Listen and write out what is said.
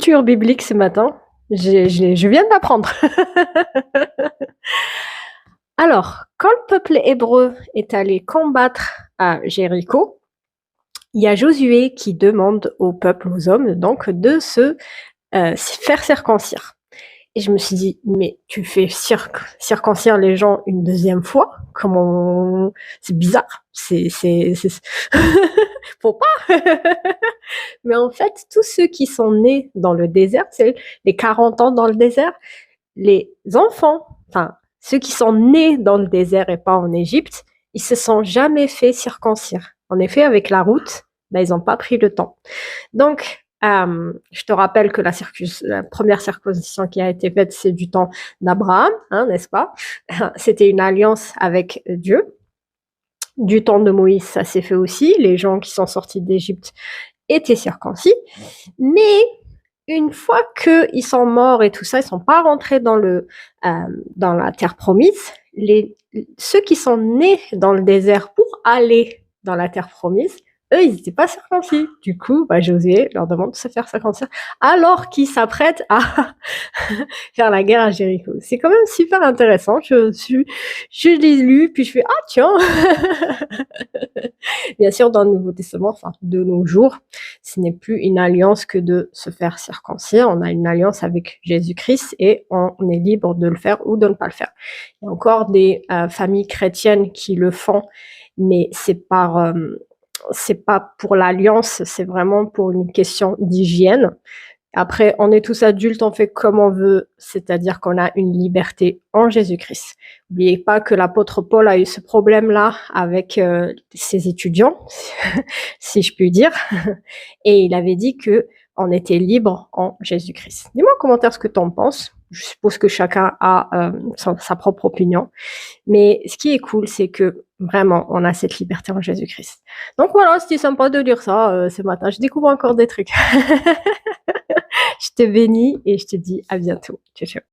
culture biblique ce matin. Je viens d'apprendre. Alors, quand le peuple hébreu est allé combattre à Jéricho, il y a Josué qui demande au peuple, aux hommes, donc, de se faire circoncire. Et je me suis dit, mais tu fais circoncire les gens une deuxième fois? Comment? C'est bizarre. Faut pas. Mais en fait, tous ceux qui sont nés dans le désert, c'est les 40 ans dans le désert, les enfants, enfin, ceux qui sont nés dans le désert et pas en Égypte, ils se sont jamais fait circoncire. En effet, avec la route, ben, ils n'ont pas pris le temps. Donc, je te rappelle que la première circoncision qui a été faite, c'est du temps d'Abraham, hein, n'est-ce pas? C'était une alliance avec Dieu. Du temps de Moïse, ça s'est fait aussi. Les gens qui sont sortis d'Égypte étaient circoncis. Mais une fois qu'ils sont morts et tout ça, ils sont pas rentrés dans la terre promise. Ceux qui sont nés dans le désert pour aller dans la terre promise, eux, ils n'étaient pas circoncis. Du coup, Josué leur demande de se faire circoncire alors qu'ils s'apprêtent à faire la guerre à Jéricho. C'est quand même super intéressant. Je l'ai lu, puis je fais, ah tiens. Bien sûr, dans le Nouveau Testament, enfin, de nos jours, ce n'est plus une alliance que de se faire circoncire. On a une alliance avec Jésus-Christ et on est libre de le faire ou de ne pas le faire. Il y a encore des familles chrétiennes qui le font, mais c'est pas pour l'alliance, c'est vraiment pour une question d'hygiène. Après, on est tous adultes, on fait comme on veut, c'est-à-dire qu'on a une liberté en Jésus-Christ. N'oubliez pas que l'apôtre Paul a eu ce problème-là avec ses étudiants, si je puis dire, et il avait dit que on était libre en Jésus-Christ. Dis-moi en commentaire ce que tu en penses. Je suppose que chacun a sa propre opinion, mais ce qui est cool, c'est que vraiment, on a cette liberté en Jésus-Christ. Donc voilà, c'était sympa de lire ça ce matin. Je découvre encore des trucs. Je te bénis et je te dis à bientôt. Ciao, ciao.